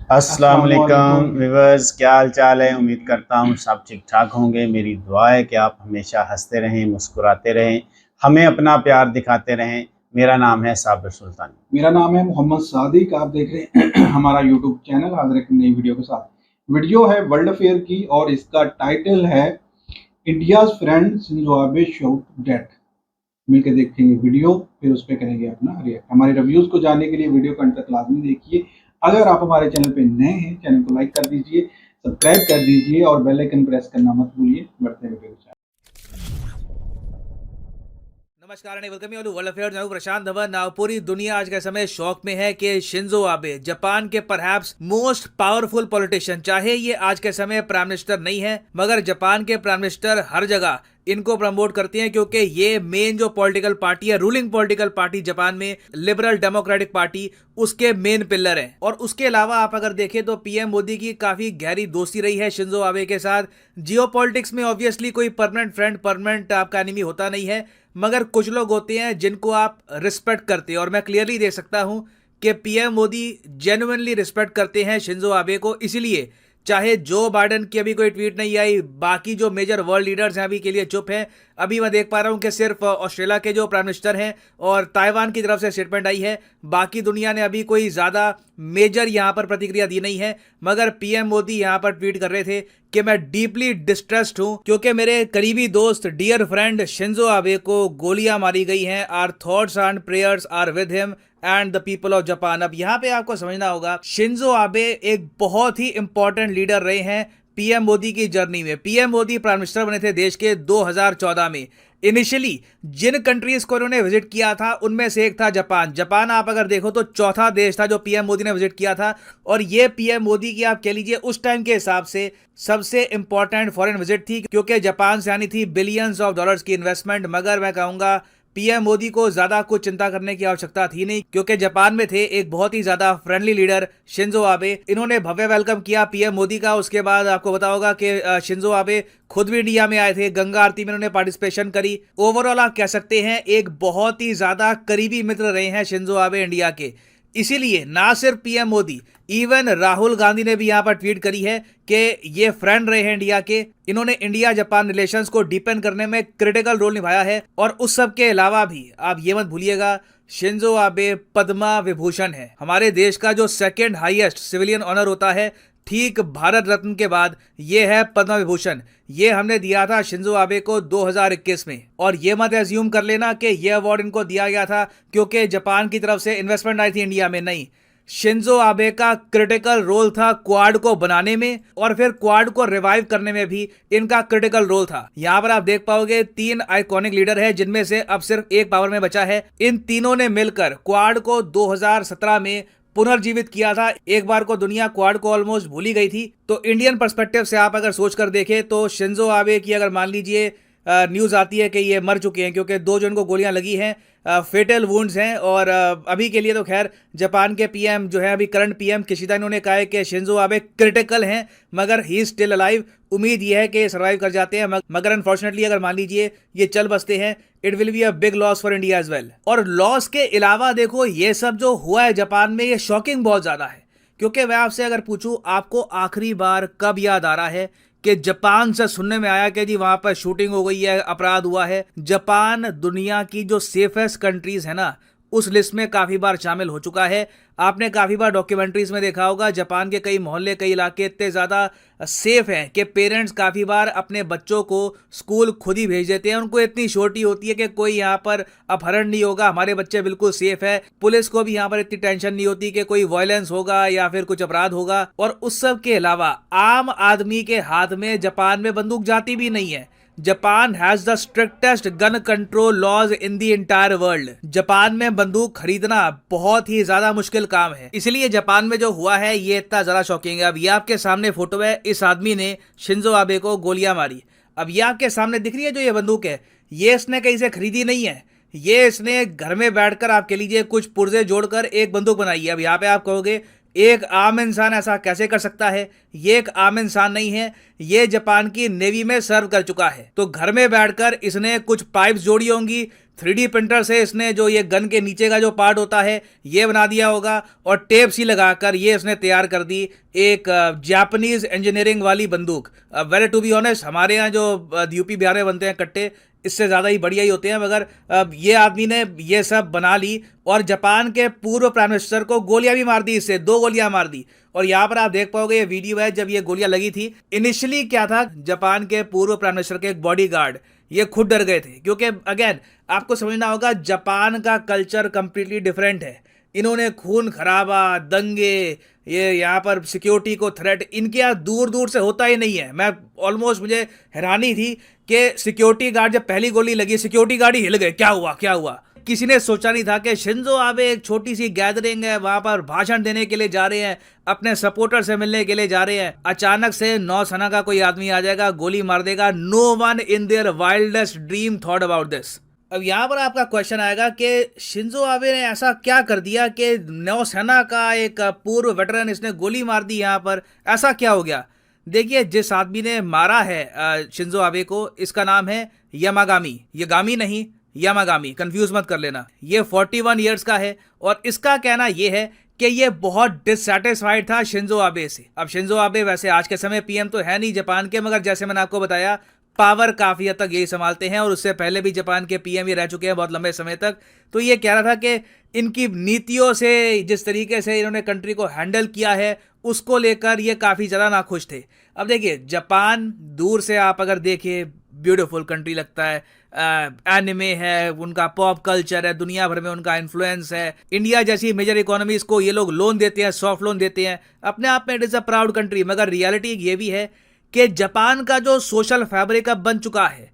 अस्सलाम अस्सलाम वालेकुम वालेकुम। व्यूअर्स, क्या हाल चाल है। उम्मीद करता हूँ सब ठीक ठाक होंगे। मेरी दुआ है कि आप हमेशा हंसते रहें, मुस्कुराते रहें, हमें अपना प्यार दिखाते रहें। मेरा नाम है साबिर सुल्तान। मेरा नाम है मोहम्मद सादिक। आप देख रहे हैं हमारा यूट्यूब चैनल। आज एक नई वीडियो के साथ। वीडियो है वर्ल्ड फेयर की और इसका टाइटल है India's friend Shinzo Abe show that. मिलकर देखेंगे वीडियो, फिर उस पर करेंगे अपना रिएक्ट। हमारे रिव्यूज को जानने के लिए वीडियो को अंत तक लाजमी देखिए। अगर आप हमारे चैनल पे नए हैं, चैनल को लाइक कर दीजिए, सब्सक्राइब कर दीजिए और बेल आइकन प्रेस करना मत भूलिए। बढ़ते हैं वीडियो के साथ। नमस्कार and welcome you to world affairs. मैं हूं प्रशांत धवन। नाउ पूरी दुनिया आज के समय शौक में है कि शिंजो आबे जापान के परहैप्स मोस्ट पावरफुल पॉलिटिशियन, चाहे ये आज के समय प्राइम मिनिस्टर नहीं है, मगर जापान के प्राइम मिनिस्टर हर जगह इनको प्रमोट करते हैं क्योंकि ये मेन जो पॉलिटिकल पार्टी है, रूलिंग पॉलिटिकल पार्टी जापान में, लिबरल डेमोक्रेटिक पार्टी, उसके मेन पिलर हैं। और उसके अलावा आप अगर देखें तो पीएम मोदी की काफी गहरी दोस्ती रही है शिंजो आबे के साथ। जियो पॉलिटिक्स में ऑब्वियसली कोई परमानेंट फ्रेंड, परमानेंट आपका एनिमी होता नहीं है, मगर कुछ लोग होते हैं जिनको आप रिस्पेक्ट करते हैं। और मैं क्लियरली देख सकता हूं कि पीएम मोदी जेन्युइनली रिस्पेक्ट करते हैं शिंजो आबे को। इसलिए चाहे जो बाइडेन की अभी कोई ट्वीट नहीं आई, बाकी जो मेजर वर्ल्ड लीडर्स हैं अभी के लिए चुप हैं। अभी मैं देख पा रहा हूं कि सिर्फ ऑस्ट्रेलिया के जो प्राइम मिनिस्टर हैं और ताइवान की तरफ से स्टेटमेंट आई है। बाकी दुनिया ने अभी कोई ज़्यादा मेजर यहां पर प्रतिक्रिया दी नहीं है। मगर पीएम मोदी यहां पर ट्वीट कर रहे थे कि मैं डीपली डिस्ट्रेस्ड हूं क्योंकि मेरे करीबी दोस्त डियर फ्रेंड शिंजो आबे को गोलियां मारी गई हैं। Our thoughts and prayers are with him and the people of Japan. अब यहाँ पे आपको समझना होगा, शिंजो आबे एक बहुत ही इंपॉर्टेंट लीडर रहे हैं पीएम मोदी की जर्नी में। पीएम मोदी प्राइम मिनिस्टर बने थे देश के 2014 में। इनिशियली जिन कंट्रीज को उन्होंने विजिट किया था उनमें से एक था जापान। जापान आप अगर देखो तो चौथा देश था जो पीएम मोदी ने विजिट किया था। और ये पीएम मोदी की आप कह लीजिए उस टाइम के हिसाब से सबसे इंपॉर्टेंट फॉरेन विजिट थी क्योंकि जापान से आनी थी बिलियंस ऑफ डॉलर्स की इन्वेस्टमेंट। मगर मैं कहूंगा पीएम मोदी को ज्यादा कुछ चिंता करने की आवश्यकता थी नहीं क्योंकि जापान में थे एक बहुत ही ज्यादा फ्रेंडली लीडर शिंजो आबे। इन्होंने भव्य वेलकम किया पीएम मोदी का। उसके बाद आपको पता होगा कि शिंजो आबे खुद भी इंडिया में आए थे, गंगा आरती में उन्होंने पार्टिसिपेशन करी। ओवरऑल आप कह सकते हैं एक बहुत ही ज्यादा करीबी मित्र रहे हैं शिंजो आबे इंडिया के। इसीलिए ना सिर्फ पीएम मोदी, इवन राहुल गांधी ने भी यहां पर ट्वीट करी है कि ये फ्रेंड रहे हैं इंडिया के। इन्होंने इंडिया जापान रिलेशंस को डीपेन करने में क्रिटिकल रोल निभाया है। और उस सब के अलावा भी आप ये मत भूलिएगा, शिंजो आबे पद्मा विभूषण है। हमारे देश का जो सेकंड हाईएस्ट सिविलियन ऑनर होता है, ठीक भारत रत्न के बाद, ये है पद्मा विभूषण। ये हमने दिया था शिंजो आबे को 2021 में। और ये मत एज्यूम कर लेना कि ये अवार्ड इनको दिया गया था क्योंकि जापान की तरफ से इन्वेस्टमेंट आई थी इंडिया में, नहीं। शिंजो आबे का क्रिटिकल रोल था क्वाड को बनाने में और फिर क्वाड को रिवाइव करने में भी इनका क्रिटिकल रोल था। यहां पर आप देख पाओगे 3 आइकॉनिक लीडर है जिनमें से अब सिर्फ एक पावर में बचा है। इन तीनों ने मिलकर क्वाड को 2017 में पुनर्जीवित किया था। एक बार को दुनिया क्वाड को ऑलमोस्ट भूल ही गई थी। तो इंडियन पर्सपेक्टिव से आप अगर सोच कर देखें तो शिंजो आबे की अगर मान लीजिए न्यूज आती है कि ये मर चुके हैं क्योंकि 2 जो इनको गोलियां लगी हैं, फेटल वुंड्स हैं। और अभी के लिए तो खैर जापान के पीएम जो है, अभी करंट पीएम किशिदा, इन्होंने कहा है कि शिंजो आबे क्रिटिकल हैं मगर ही इज स्टिल अलाइव। उम्मीद ये है कि सर्वाइव कर जाते हैं, मगर अनफॉर्चुनेटली अगर मान लीजिए ये चल बसते हैं, it will be a big loss for India as well. और लॉस के अलावा देखो, ये सब जो हुआ है जापान में, ये शॉकिंग बहुत ज्यादा है। क्योंकि मैं आपसे अगर पूछूं आपको आखिरी बार कब याद आ रहा है कि जापान से सुनने में आया कि जी वहां पर शूटिंग हो गई है, अपराध हुआ है। जापान दुनिया की जो सेफेस्ट कंट्रीज है ना, उस लिस्ट में काफी बार शामिल हो चुका है। आपने काफी बार डॉक्यूमेंट्रीज में देखा होगा, जापान के कई मोहल्ले, कई इलाके इतने ज्यादा सेफ हैं कि पेरेंट्स काफी बार अपने बच्चों को स्कूल खुद ही भेज देते हैं। उनको इतनी श्योरिटी होती है कि कोई यहाँ पर अपहरण नहीं होगा, हमारे बच्चे बिल्कुल सेफ है। पुलिस को भी यहाँ पर इतनी टेंशन नहीं होती कि कोई वायलेंस होगा या फिर कुछ अपराध होगा। और उस सब के अलावा आम आदमी के हाथ में जापान में बंदूक जाती भी नहीं है। Japan has the strictest gun control laws in the entire world. Japan में बंदूक खरीदना बहुत ही ज्यादा मुश्किल काम है। इसलिए जापान में जो हुआ है ये इतना ज्यादा शॉकिंग है। अब ये आपके सामने फोटो है, इस आदमी ने शिंजो आबे को गोलियां मारी। अब ये आपके सामने दिख रही है जो ये बंदूक है, ये इसने कहीं से खरीदी नहीं है। ये इसने घर में बैठकर आप कह लीजिए कुछ पुर्जे जोड़कर एक बंदूक बनाई है। अब यहाँ पे आप कहोगे एक आम इंसान ऐसा कैसे कर सकता है? ये एक आम इंसान नहीं है, ये जापान की नेवी में सर्व कर चुका है। तो घर में बैठकर इसने कुछ पाइप्स जोड़ी होंगी, 3D प्रिंटर से इसने जो ये गन के नीचे का जो पार्ट होता है ये बना दिया होगा, और टेप सी लगाकर ये इसने तैयार कर दी एक जापानीज इंजीनियरिंग वाली बंदूक। वेरी टू बी ऑनेस्ट, हमारे यहाँ जो यूपी बिहार में बनते हैं कट्टे, इससे ज़्यादा ही बढ़िया ही होते हैं, मगर ये आदमी ने ये सब बना ली और जापान के पूर्व प्राइम मिनिस्टर को गोलियां भी मार दी, इससे 2 गोलियां मार दी। और यहाँ पर आप देख पाओगे ये वीडियो है जब ये गोलियां लगी थी। इनिशियली क्या था, जापान के पूर्व प्राइम मिनिस्टर के एक बॉडीगार्ड ये खुद डर गए थे, क्योंकि अगेन आपको समझना होगा जापान का कल्चर कंप्लीटली डिफरेंट है। इन्होंने खून खराबा, दंगे, ये यहाँ पर सिक्योरिटी को थ्रेट इनके यहाँ दूर दूर से होता ही नहीं है। मैं ऑलमोस्ट, मुझे हैरानी थी कि सिक्योरिटी गार्ड जब पहली गोली लगी, सिक्योरिटी गार्ड ही हिल गए, क्या हुआ क्या हुआ। किसी ने सोचा नहीं था कि शिंजो आबे एक छोटी सी गैदरिंग है, वहां पर भाषण देने के लिए जा रहे हैं, अपने सपोर्टर से मिलने के लिए जा रहे हैं, अचानक से नौसेना का कोई आदमी आ जाएगा, गोली मार देगा। No one in their wildest dream thought about this. अब यहाँ पर आपका क्वेश्चन आएगा कि शिंजो आबे ने ऐसा क्या कर दिया कि नौसेना का एक पूर्व वेटरन इसने गोली मार दी, यहाँ पर ऐसा क्या हो गया? देखिए, जिस आदमी ने मारा है शिंजो आबे को, इसका नाम है यामागामी। ये गामी नहीं, यामागामी, कंफ्यूज मत कर लेना। ये 41 ईयर्स का है और इसका कहना ये है कि ये बहुत डिससेटिस्फाइड था शिंजो आबे से। अब शिंजो आबे वैसे आज के समय पीएम तो है नहीं जापान के, मगर जैसे मैंने आपको बताया पावर काफी हद तक यही संभालते हैं, और उससे पहले भी जापान के पीएम ही रह चुके हैं बहुत लंबे समय तक। तो ये कह रहा था कि इनकी नीतियों से, जिस तरीके से इन्होंने कंट्री को हैंडल किया है, उसको लेकर ये काफ़ी ज़्यादा नाखुश थे। अब देखिए, जापान दूर से आप अगर देखिए ब्यूटीफुल कंट्री लगता है, एनिमे है, उनका पॉप कल्चर है, दुनिया भर में उनका इन्फ्लुएंस है। इंडिया जैसी मेजर इकोनॉमीज को ये लोग लोन देते हैं, सॉफ्ट लोन देते हैं, अपने आप में it is a proud country. मगर रियलिटी ये भी है कि जापान का जो सोशल फैब्रिक अब बन चुका है,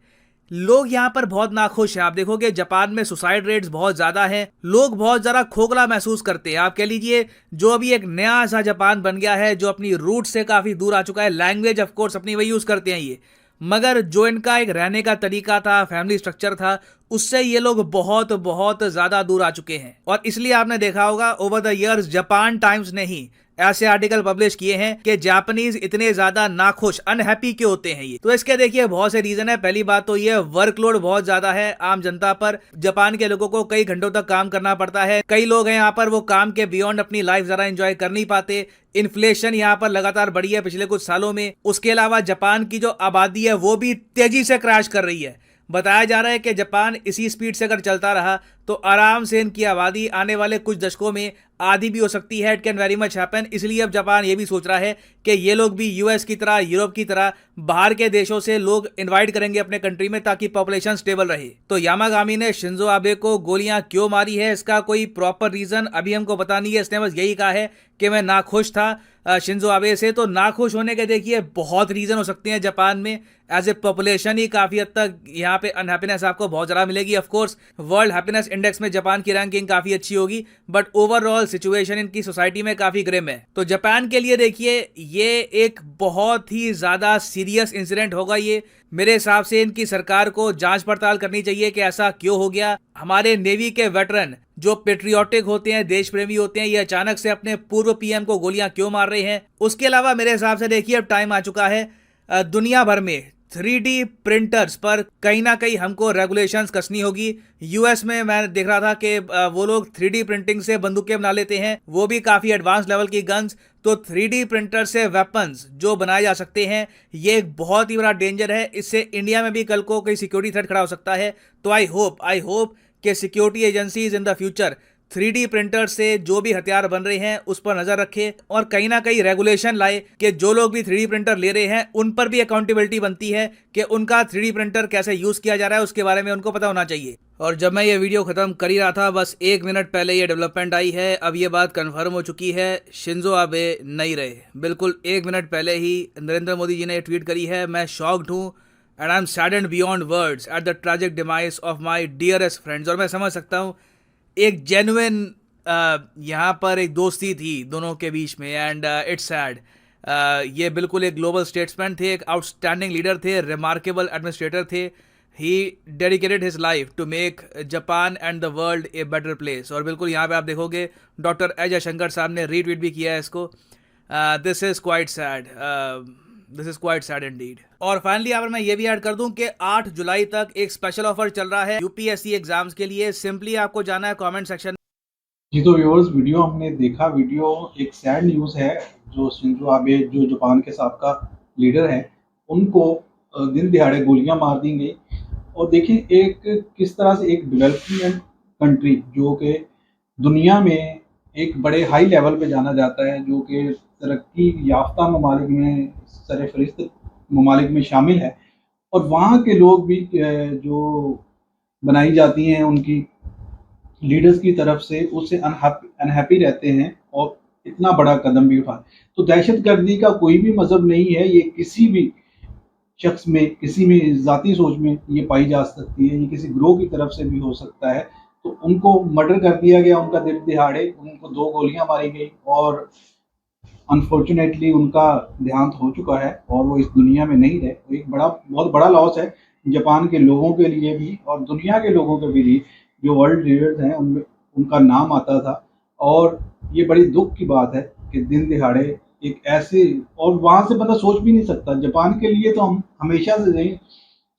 लोग यहाँ पर बहुत नाखुश हैं। आप देखोगे जापान में सुसाइड रेट्स बहुत ज़्यादा हैं, लोग बहुत ज़्यादा खोखला महसूस करते हैं। आप कह लीजिए जो अभी एक नया सा जापान बन गया है, जो अपनी रूट से काफ़ी दूर आ चुका है, लैंग्वेज ऑफ कोर्स अपनी वही यूज़ करते हैं ये, मगर जो इनका एक रहने का तरीका था, फैमिली स्ट्रक्चर था, उससे ये लोग बहुत बहुत ज़्यादा दूर आ चुके हैं। और इसलिए आपने देखा होगा over the years Japan times ने ही ऐसे आर्टिकल पब्लिश किए हैं कि जापानीज इतने ज्यादा नाखुश, अनहैप्पी क्यों होते हैं ये। तो इसके देखिए बहुत से रीजन है। पहली बात तो ये वर्कलोड बहुत ज्यादा है आम जनता पर। जापान के लोगों को कई घंटों तक काम करना पड़ता है। कई लोग हैं यहाँ पर वो काम के बियॉन्ड अपनी लाइफ जरा एंजॉय कर नहीं पाते। इन्फ्लेशन यहाँ पर लगातार बढ़ी है पिछले कुछ सालों में। उसके अलावा जापान की जो आबादी है वो भी तेजी से क्रैश कर रही है। बताया जा रहा है कि जापान इसी स्पीड से अगर चलता रहा तो आराम से इनकी आबादी आने वाले कुछ दशकों में आधी भी हो सकती है। It can very much happen. इसलिए अब जापान ये भी सोच रहा है कि ये लोग भी यूएस की तरह, यूरोप की तरह बाहर के देशों से लोग इनवाइट करेंगे अपने कंट्री में ताकि पॉपुलेशन स्टेबल रहे। तो यामागामी ने शिंजो आबे को गोलियां क्यों मारी है, इसका कोई प्रॉपर रीजन अभी हमको पता नहीं है। इसने बस यही कहा है कि मैं नाखुश था शिंजो आबे से। तो नाखुश होने के देखिए बहुत रीजन हो सकते हैं जापान में। एज ए पॉपुलेशन ही काफी हद तक यहाँ पे अनहैप्पीनेस आपको बहुत ज़्यादा मिलेगी। Of course world happiness index में जापान की रैंकिंग काफी अच्छी होगी, बट ओवरऑल सिचुएशन इनकी सोसाइटी में काफी ग्रिम है। तो जापान के लिए देखिए ये एक बहुत ही ज्यादा सीरियस इंसिडेंट होगा। ये मेरे हिसाब से इनकी सरकार को जांच पड़ताल करनी चाहिए कि ऐसा क्यों हो गया। हमारे नेवी के वेटरन जो पेट्रियोटिक होते हैं, देश प्रेमी होते हैं, ये अचानक से अपने पूर्व पीएम को गोलियां क्यों मार रहे हैं। उसके अलावा मेरे हिसाब से देखिए अब टाइम आ चुका है दुनिया भर में 3D प्रिंटर्स पर कहीं ना कहीं हमको रेगुलेशंस कसनी होगी। यूएस में मैं देख रहा था कि वो लोग 3D प्रिंटिंग से बंदूकें बना लेते हैं, वो भी काफ़ी एडवांस लेवल की गन्स। तो 3D प्रिंटर से वेपन्स जो बनाए जा सकते हैं, ये एक बहुत ही बड़ा डेंजर है। इससे इंडिया में भी कल को कोई सिक्योरिटी थ्रेट खड़ा हो सकता है। तो आई होप कि security agencies in the future 3D printer से जो भी हथियार बन रहे हैं उस पर नजर रखे और कहीं ना कहीं रेगुलेशन लाए कि जो लोग भी 3D प्रिंटर ले रहे हैं उन पर भी अकाउंटेबिलिटी बनती है कि उनका 3D प्रिंटर कैसे यूज किया जा रहा है, उसके बारे में उनको पता होना चाहिए। और जब मैं ये वीडियो खत्म कर ही रहा था, बस 1 मिनट पहले ये डेवलपमेंट आई है। अब ये बात कन्फर्म हो चुकी है, शिंजो आबे नहीं रहे। बिल्कुल 1 मिनट पहले ही नरेंद्र मोदी जी ने ट्वीट करी है, मैं शॉक्ड हूँ and I am saddened beyond words at the tragic demise of my dearest friends. और मैं समझ सकता हूँ एक जेन्युइन यहाँ पर एक दोस्ती थी दोनों के बीच में एंड इट्स सैड। ये बिल्कुल एक ग्लोबल स्टेट्समैन थे, एक आउटस्टैंडिंग लीडर थे, रिमार्केबल एडमिनिस्ट्रेटर थे। He dedicated his life to make Japan and the world a better place. और बिल्कुल यहाँ पे आप देखोगे डॉक्टर ए जयशंकर साहब ने रीट्वीट भी किया है इसको। This is quite sad, this is quite sad Indeed. और फाइनली यहाँ पर मैं ये भी ऐड कर दूं कि 8 जुलाई तक एक स्पेशल ऑफर चल रहा है यूपीएससी एग्जाम्स के लिए। सिंपली आपको जाना है कमेंट सेक्शन। जी तो व्यूअर्स, वीडियो हमने देखा। वीडियो एक सैड न्यूज़ है। जो शिंजो आबे, जो जापान के साबका लीडर हैं, उनको दिन दिहाड़े गोलियां मार दी गई। और देखिए एक किस तरह से एक डेवलपमेंट कंट्री जो कि दुनिया में एक बड़े हाई लेवल पे जाना जाता है, जो कि तरक्की याफ्ता ममालिक में सरफहरिस्त ममालिक में शामिल है, और वहाँ के लोग भी जो बनाई जाती हैं उनकी लीडर्स की तरफ से, उससे अनहैप्पी रहते हैं और इतना बड़ा कदम भी उठा। तो दहशतगर्दी का कोई भी मजहब नहीं है। ये किसी भी शख्स में, किसी में ज़ाती सोच में ये पाई जा सकती है। ये किसी ग्रोह की तरफ से भी हो सकता है। तो उनको मर्डर कर दिया गया, उनका दिन दिहाड़े, उनको 2 गोलियां मारी गई और अनफॉर्चुनेटली उनका देहांत हो चुका है और वो इस दुनिया में नहीं रहे। तो एक बहुत बड़ा लॉस है जापान के लोगों के लिए भी और दुनिया के लोगों के भी लिए। जो वर्ल्ड लीडर्स हैं उनमें उनका नाम आता था, और ये बड़ी दुख की बात है कि दिन दिहाड़े एक ऐसे, और वहाँ से बंदा सोच भी नहीं सकता। जापान के लिए तो हम हमेशा से यही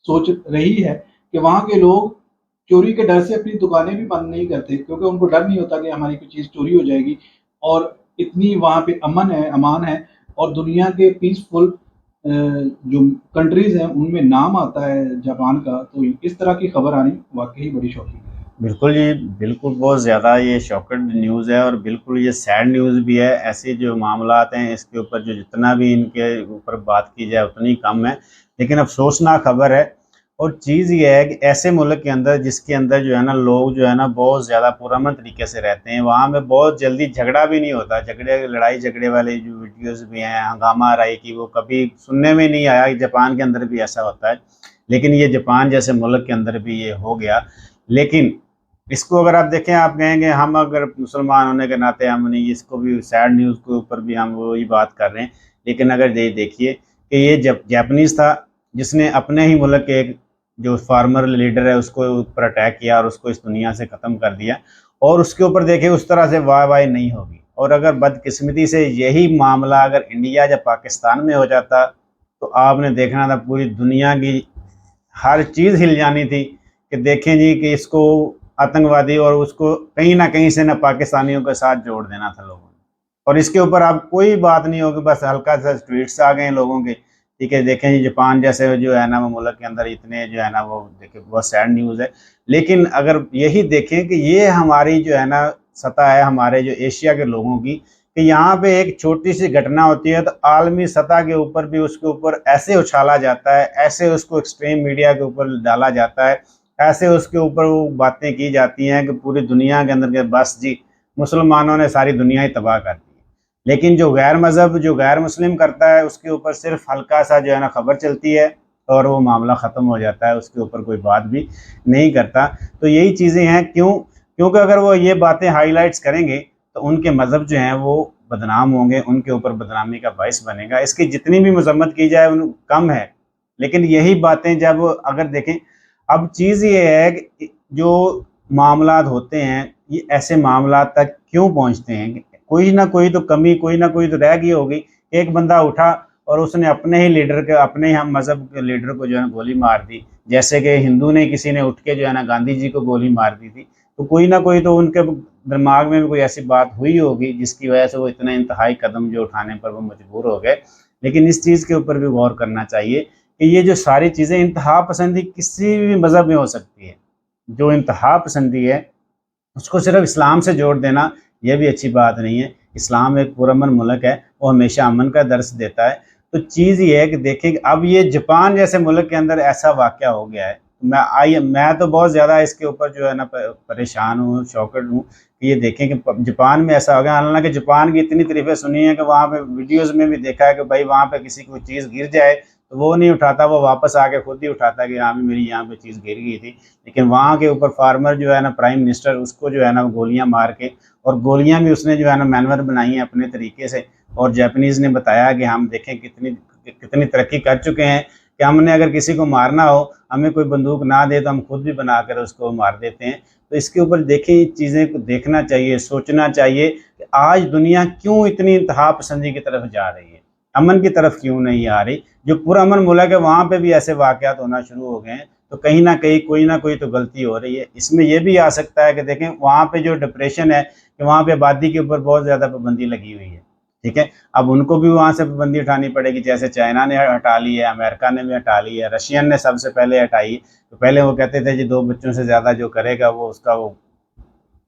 सोच रही है कि वहाँ के लोग चोरी के डर से अपनी दुकानें भी बंद नहीं करते, क्योंकि उनको डर नहीं होता कि हमारी कोई चीज़ चोरी हो जाएगी। और इतनी वहाँ पे अमान है, और दुनिया के पीसफुल जो कंट्रीज़ हैं उनमें नाम आता है जापान का। तो इस तरह की खबर आनी वाकई बड़ी शॉकिंग है। बिल्कुल जी, बिल्कुल बहुत ज़्यादा ये शॉकेड न्यूज़ है और बिल्कुल ये सैड न्यूज़ भी है। ऐसे जो मामलात हैं इसके ऊपर जो जितना भी इनके ऊपर बात की जाए उतनी कम है, लेकिन अफसोसनाक खबर है। और चीज़ ये है कि ऐसे मुल्क के अंदर जिसके अंदर जो है ना लोग जो है ना बहुत ज़्यादा पुरअमन तरीके से रहते हैं, वहाँ में बहुत जल्दी झगड़ा भी नहीं होता। लड़ाई झगड़े वाले जो वीडियोज़ भी हैं, हंगामा राई की, वो कभी सुनने में नहीं आया कि जापान के अंदर भी ऐसा होता है। लेकिन ये जापान जैसे मुल्क के अंदर भी ये हो गया। लेकिन इसको अगर आप देखें, आप कहेंगे हम अगर मुसलमान होने के नाते हम नहीं, इसको भी सैड न्यूज़ के ऊपर भी हम वही बात कर रहे हैं। लेकिन अगर ये देखिए कि ये जापानीज़ था जिसने अपने ही मुल्क के एक जो फार्मर लीडर है उसको ऊपर अटैक किया और उसको इस दुनिया से ख़त्म कर दिया, और उसके ऊपर देखिए उस तरह से वाह नहीं होगी। और अगर बदकिस्मती से यही मामला अगर इंडिया या पाकिस्तान में हो जाता तो आपने देखना था पूरी दुनिया की हर चीज़ हिल जानी थी कि देखें जी कि इसको आतंकवादी, और उसको कहीं ना कहीं से ना पाकिस्तानियों के साथ जोड़ देना था लोगों ने। और इसके ऊपर अब कोई बात नहीं होगी, बस हल्का सा ट्वीट्स आ गए लोगों के, ठीक है। देखें जी जापान जैसे जो है ना वो मुल्क के अंदर इतने जो है ना वो देखिए बहुत सैड न्यूज़ है। लेकिन अगर यही देखें कि ये हमारी जो है ना सतह है हमारे जो एशिया के लोगों की, कि यहाँ पे एक छोटी सी घटना होती है तो आलमी सतह के ऊपर भी उसके ऊपर ऐसे उछाला जाता है, ऐसे उसको एक्सट्रीम मीडिया के ऊपर डाला जाता है, ऐसे उसके ऊपर वो बातें की जाती हैं कि पूरी दुनिया के अंदर के बस जी मुसलमानों ने सारी दुनिया ही तबाह कर दी। लेकिन जो गैर मुस्लिम करता है उसके ऊपर सिर्फ हल्का सा जो है ना खबर चलती है और वो मामला ख़त्म हो जाता है, उसके ऊपर कोई बात भी नहीं करता। तो यही चीज़ें हैं। क्योंकि अगर वो ये बातें हाईलाइट्स करेंगे तो उनके मज़हब जो हैं वो बदनाम होंगे, उनके ऊपर बदनामी का बायस बनेगा। इसकी जितनी भी मजम्मत की जाए उन कम है। लेकिन यही बातें जब अगर देखें, अब चीज़ ये है कि जो मामलात होते हैं ये ऐसे मामलात तक क्यों पहुंचते हैं, कोई ना कोई तो कमी, कोई ना कोई तो रह गई होगी। एक बंदा उठा और उसने अपने ही लीडर के, अपने ही हम मज़हब के लीडर को जो है ना गोली मार दी, जैसे कि हिंदू ने किसी ने उठ के जो है ना गांधी जी को गोली मार दी थी। तो कोई ना कोई तो उनके दिमाग में भी कोई ऐसी बात हुई होगी जिसकी वजह से वो इतना इंतहाई कदम जो उठाने पर वो मजबूर हो गए। लेकिन इस चीज़ के ऊपर भी गौर करना चाहिए कि ये जो सारी चीज़ें, इंतहा पसंदी किसी भी मज़हब में हो सकती है। जो इंतहा पसंदी है उसको सिर्फ इस्लाम से जोड़ देना यह भी अच्छी बात नहीं है। इस्लाम एक पुरअमन मुल्क है, वो हमेशा अमन का दर्स देता है। तो चीज़ ये है कि देखिए अब ये जापान जैसे मुल्क के अंदर ऐसा वाक़या हो गया है। मैं तो बहुत ज़्यादा इसके ऊपर जो है ना परेशान हूँ, शॉकेड हूँ कि ये देखें कि जापान में ऐसा हो गया। हालांकि जापान की इतनी तारीफ़ें सुनी है कि वहाँ पे वीडियोज़ में भी देखा है कि भाई वहाँ पे किसी को चीज़ गिर जाए तो वो नहीं उठाता, वो वापस आके खुद ही उठाता कि हाँ मेरी यहाँ पे चीज़ गिर गई थी। लेकिन वहाँ के ऊपर फार्मर जो है ना, प्राइम मिनिस्टर, उसको जो है ना गोलियाँ मार के, और गोलियाँ भी उसने जो है ना मैनवर बनाई हैं अपने तरीके से। और जापानीज़ ने बताया कि हम देखें कितनी तरक्की कर चुके हैं कि कि हमने अगर किसी को मारना हो, हमें कोई बंदूक ना दे तो हम खुद भी बनाकर उसको मार देते हैं। तो इसके ऊपर देखिए, चीज़ें को देखना चाहिए, सोचना चाहिए कि आज दुनिया क्यों इतनी इंतहा पसंदी की तरफ जा रही है, अमन की तरफ क्यों नहीं आ रही। जो पुरअमन मुल्क है वहाँ पे भी ऐसे वाक़यात होना शुरू हो गए हैं, तो कहीं न कहीं कोई ना कोई तो गलती हो रही है। इसमें ये भी आ सकता है कि देखें वहाँ पे जो डिप्रेशन है कि वहाँ पे आबादी के ऊपर बहुत ज़्यादा पाबंदी लगी हुई है, ठीक है। अब उनको भी वहाँ से पाबंदी उठानी पड़ेगी, जैसे चाइना ने हटा ली है, अमेरिका ने भी हटा ली है, रशियन ने सबसे पहले हटाई। तो पहले वो कहते थे जी 2 बच्चों से ज़्यादा जो करेगा वो उसका वो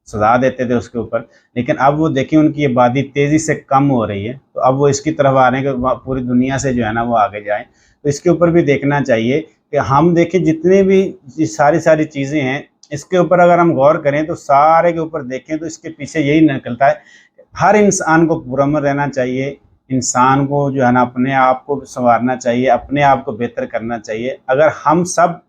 सजा देते थे उसके ऊपर, लेकिन अब वो देखिए उनकी आबादी तेज़ी से कम हो रही है, तो अब वो इसकी तरफ आ रहे हैं कि पूरी दुनिया से जो है ना वो आगे जाएँ। तो इसके ऊपर भी देखना चाहिए कि हम देखें जितने भी ये सारी चीज़ें हैं, इसके ऊपर अगर हम गौर करें तो सारे के ऊपर देखें तो इसके पीछे यही निकलता है, हर इंसान को पुरअमन रहना चाहिए, इंसान को जो है ना अपने आप को सँवारना चाहिए, अपने आप को बेहतर करना चाहिए। अगर हम सब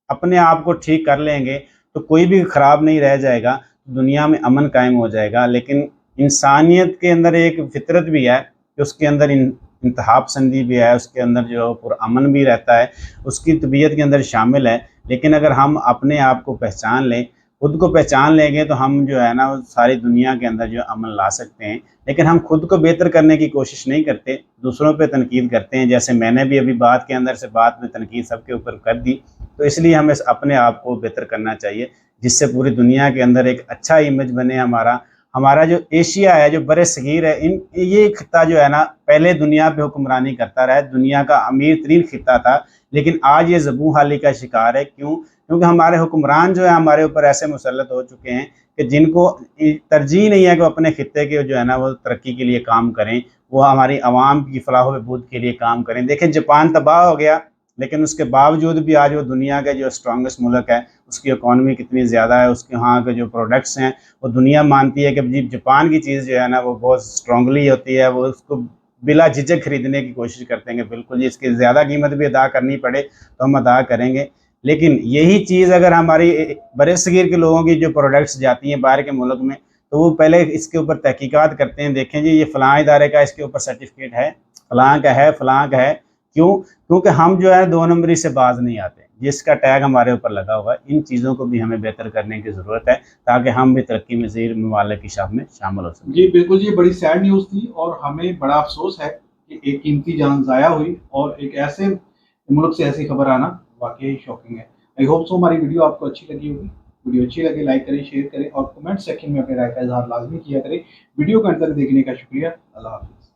अपने आप को ठीक कर लेंगे तो कोई भी ख़राब नहीं रह जाएगा, दुनिया में अमन कायम हो जाएगा। लेकिन इंसानियत के अंदर एक फ़ितरत भी है कि उसके अंदर इंतहा पसंदी भी है, उसके अंदर जो पुरअमन भी रहता है, उसकी तबीयत के अंदर शामिल है। लेकिन अगर हम अपने आप को पहचान लें, खुद को पहचान लेंगे तो हम जो है ना वो सारी दुनिया के अंदर जो अमन ला सकते हैं। लेकिन हम खुद को बेहतर करने की कोशिश नहीं करते, दूसरों पे तनकीद करते हैं। जैसे मैंने भी अभी बात के अंदर से बात में तनकीद सबके ऊपर कर दी, तो इसलिए हमें अपने आप को बेहतर करना चाहिए, जिससे पूरी दुनिया के अंदर एक अच्छा इमेज बने हमारा। हमारा जो एशिया है, जो बरे-सगीर है, ये खित्ता जो है ना पहले दुनिया पे हुक्मरानी करता रहा है, दुनिया का अमीर तरीन खित्ता था, लेकिन आज ये ज़बूं हाली का शिकार है। क्यों? क्योंकि हमारे हुक्मरान जो है हमारे ऊपर ऐसे मुसल्लत हो चुके हैं कि जिनको तरजीह नहीं है कि वो अपने खित्ते के जो है ना वो तरक्की के लिए काम करें, वो हमारी आवाम की फलाह व बहबूद के लिए काम करें। देखें जापान तबाह हो गया, लेकिन उसके बावजूद भी आज वो दुनिया का जो स्ट्रॉन्गेस्ट मुल्क है, उसकी इकॉनमी कितनी ज़्यादा है, उसके वहाँ के जो प्रोडक्ट्स हैं वो दुनिया मानती है कि जी जापान की चीज़ जो है ना वो बहुत स्ट्रॉन्गली होती है, वो उसको बिला झिझक खरीदने की कोशिश करते हैं कि बिल्कुल जी इसकी ज़्यादा कीमत भी अदा करनी पड़े तो हम अदा करेंगे। लेकिन यही चीज़ अगर हमारी बरे-सगीर के लोगों की जो प्रोडक्ट्स जाती हैं बाहर के मुल्क में, तो वो पहले इसके ऊपर तहकीकात करते हैं, देखें जी ये फ़लाँ इदारे का इसके ऊपर सर्टिफ़िकेट है, फ़लाँ का है, फ़लाँ का है। क्यों? क्योंकि हम जो है 2 नंबरी से बाज़ नहीं आते, जिसका टैग हमारे ऊपर लगा हुआ है। इन चीज़ों को भी हमें बेहतर करने की ज़रूरत है, ताकि हम भी तरक्की पज़ीर ममालिक की शाख में शामिल हो सकें। जी बिल्कुल, ये बड़ी सैड न्यूज़ थी और हमें बड़ा अफ़सोस है कि एक कीमती जान ज़ाया हुई और एक ऐसे मुल्क से ऐसी खबर आना वाक़ई शॉकिंग है। आई होप सो हमारी वीडियो आपको अच्छी लगी होगी। वीडियो अच्छी लगे लाइक करें, शेयर करें और कमेंट सेक्शन में अपने राय का इज़हार लाज़मी किया करें। वीडियो को अंत तक देखने का शुक्रिया। अल्लाह हाफ़िज़।